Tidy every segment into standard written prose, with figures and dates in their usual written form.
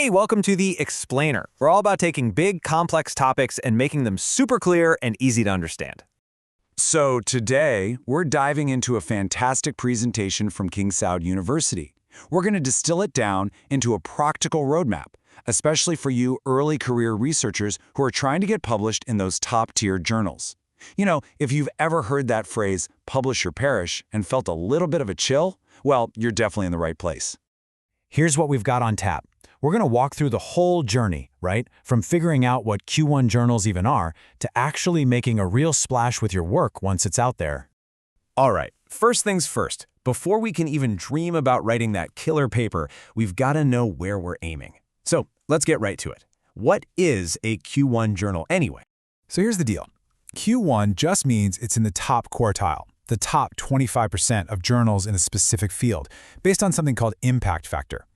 Hey, welcome to the Explainer. We're all about taking big, complex topics and making them super clear and easy to understand. So today, we're diving into a fantastic presentation from King Saud University. We're going to distill it down into a practical roadmap, especially for you early career researchers who are trying to get published in those top-tier journals. You know, if you've ever heard that phrase, publish or perish, and felt a little bit of a chill, well, you're definitely in the right place. Here's what we've got on tap. We're going to walk through the whole journey, right? From figuring out what Q1 journals even are, to actually making a real splash with your work once it's out there. All right, first things first. Before we can even dream about writing that killer paper, we've got to know where we're aiming. So let's get right to it. What is a Q1 journal anyway? So here's the deal. Q1 just means it's in the top quartile, the top 25% of journals in a specific field, based on something called impact factor.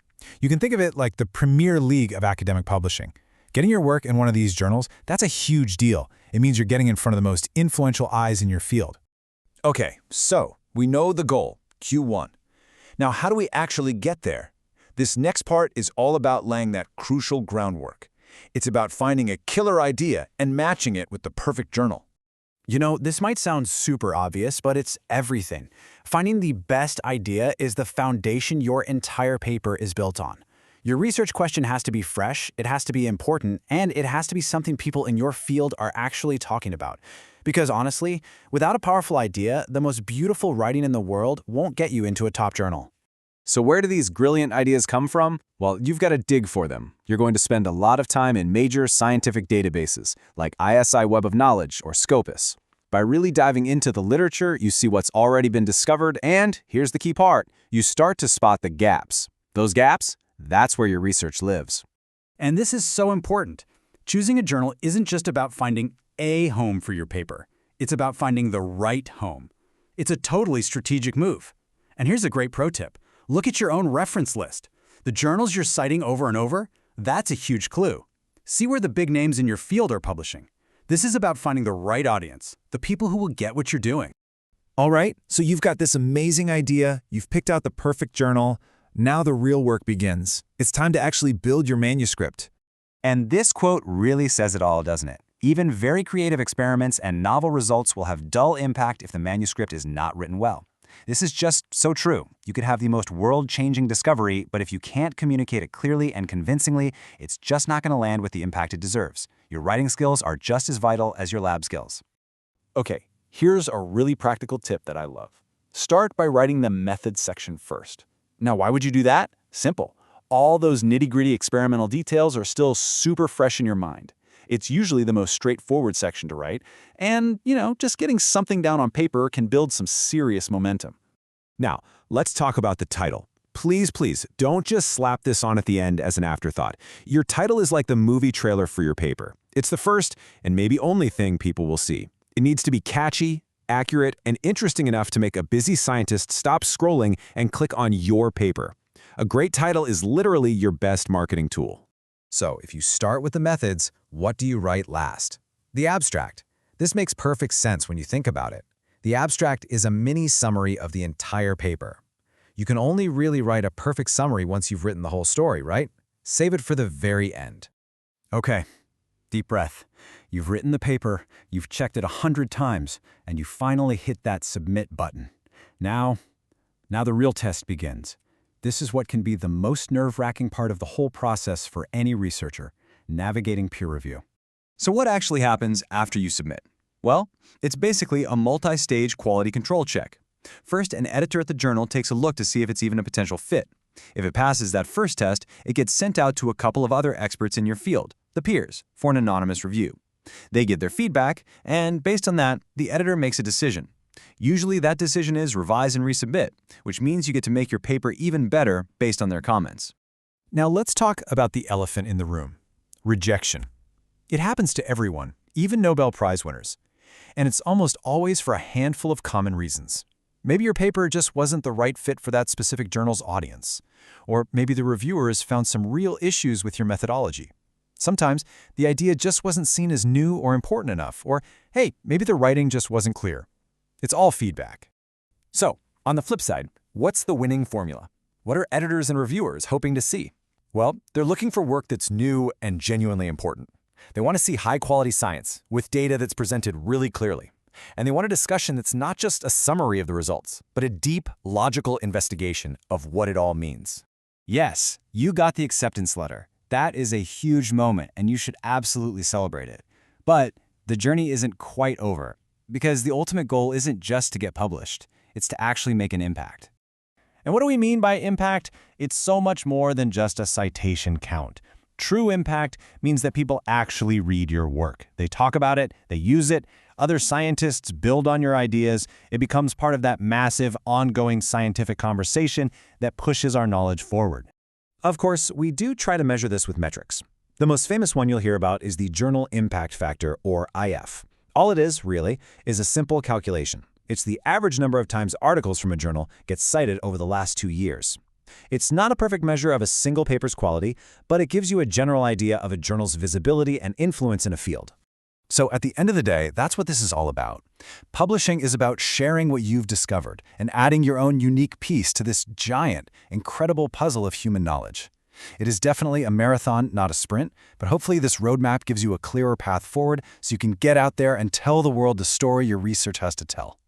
You can think of it like the Premier League of academic publishing. Getting your work in one of these journals, that's a huge deal. It means you're getting in front of the most influential eyes in your field. Okay, so we know the goal, Q1. Now, how do we actually get there? This next part is all about laying that crucial groundwork. It's about finding a killer idea and matching it with the perfect journal. You know, this might sound super obvious, but it's everything. Finding the best idea is the foundation your entire paper is built on. Your research question has to be fresh, it has to be important, and it has to be something people in your field are actually talking about. Because honestly, without a powerful idea, the most beautiful writing in the world won't get you into a top journal. So where do these brilliant ideas come from? Well, you've got to dig for them. You're going to spend a lot of time in major scientific databases, like ISI Web of Knowledge or Scopus. By really diving into the literature, you see what's already been discovered, and here's the key part, you start to spot the gaps. Those gaps, that's where your research lives. And this is so important. Choosing a journal isn't just about finding a home for your paper. It's about finding the right home. It's a totally strategic move. And here's a great pro tip. Look at your own reference list. The journals you're citing over and over, that's a huge clue. See where the big names in your field are publishing. This is about finding the right audience, the people who will get what you're doing. All right, so you've got this amazing idea, you've picked out the perfect journal, now the real work begins. It's time to actually build your manuscript. And this quote really says it all, doesn't it? Even very creative experiments and novel results will have dull impact if the manuscript is not written well. This is just so true. You could have the most world-changing discovery, but if you can't communicate it clearly and convincingly, it's just not going to land with the impact it deserves. Your writing skills are just as vital as your lab skills. Okay, here's a really practical tip that I love. Start by writing the methods section first. Now, why would you do that? Simple. All those nitty-gritty experimental details are still super fresh in your mind. It's usually the most straightforward section to write, and, just getting something down on paper can build some serious momentum. Now, let's talk about the title. Please, don't just slap this on at the end as an afterthought. Your title is like the movie trailer for your paper. It's the first and maybe only thing people will see. It needs to be catchy, accurate, and interesting enough to make a busy scientist stop scrolling and click on your paper. A great title is literally your best marketing tool. So, if you start with the methods, what do you write last? The abstract. This makes perfect sense when you think about it. The abstract is a mini summary of the entire paper. You can only really write a perfect summary once you've written the whole story, right? Save it for the very end. Okay, deep breath. You've written the paper, you've checked it 100 times, and you finally hit that submit button. Now the real test begins. This is what can be the most nerve-wracking part of the whole process for any researcher, navigating peer review. So what actually happens after you submit? Well, it's basically a multi-stage quality control check. First, an editor at the journal takes a look to see if it's even a potential fit. If it passes that first test, it gets sent out to a couple of other experts in your field, the peers, for an anonymous review. They give their feedback, and based on that, the editor makes a decision. Usually that decision is revise and resubmit, which means you get to make your paper even better based on their comments. Now let's talk about the elephant in the room, rejection. It happens to everyone, even Nobel Prize winners. And it's almost always for a handful of common reasons. Maybe your paper just wasn't the right fit for that specific journal's audience. Or maybe the reviewers found some real issues with your methodology. Sometimes the idea just wasn't seen as new or important enough, or hey, maybe the writing just wasn't clear. It's all feedback. So, on the flip side, what's the winning formula? What are editors and reviewers hoping to see? Well, they're looking for work that's new and genuinely important. They want to see high-quality science with data that's presented really clearly. And they want a discussion that's not just a summary of the results, but a deep, logical investigation of what it all means. Yes, you got the acceptance letter. That is a huge moment, and you should absolutely celebrate it. But the journey isn't quite over, because the ultimate goal isn't just to get published. It's to actually make an impact. And what do we mean by impact? It's so much more than just a citation count. True impact means that people actually read your work. They talk about it, they use it, other scientists build on your ideas. It becomes part of that massive, ongoing scientific conversation that pushes our knowledge forward. Of course, we do try to measure this with metrics. The most famous one you'll hear about is the Journal Impact Factor, or IF. All it is, really, is a simple calculation. It's the average number of times articles from a journal get cited over the last 2 years. It's not a perfect measure of a single paper's quality, but it gives you a general idea of a journal's visibility and influence in a field. So at the end of the day, that's what this is all about. Publishing is about sharing what you've discovered and adding your own unique piece to this giant, incredible puzzle of human knowledge. It is definitely a marathon, not a sprint, but hopefully this roadmap gives you a clearer path forward so you can get out there and tell the world the story your research has to tell.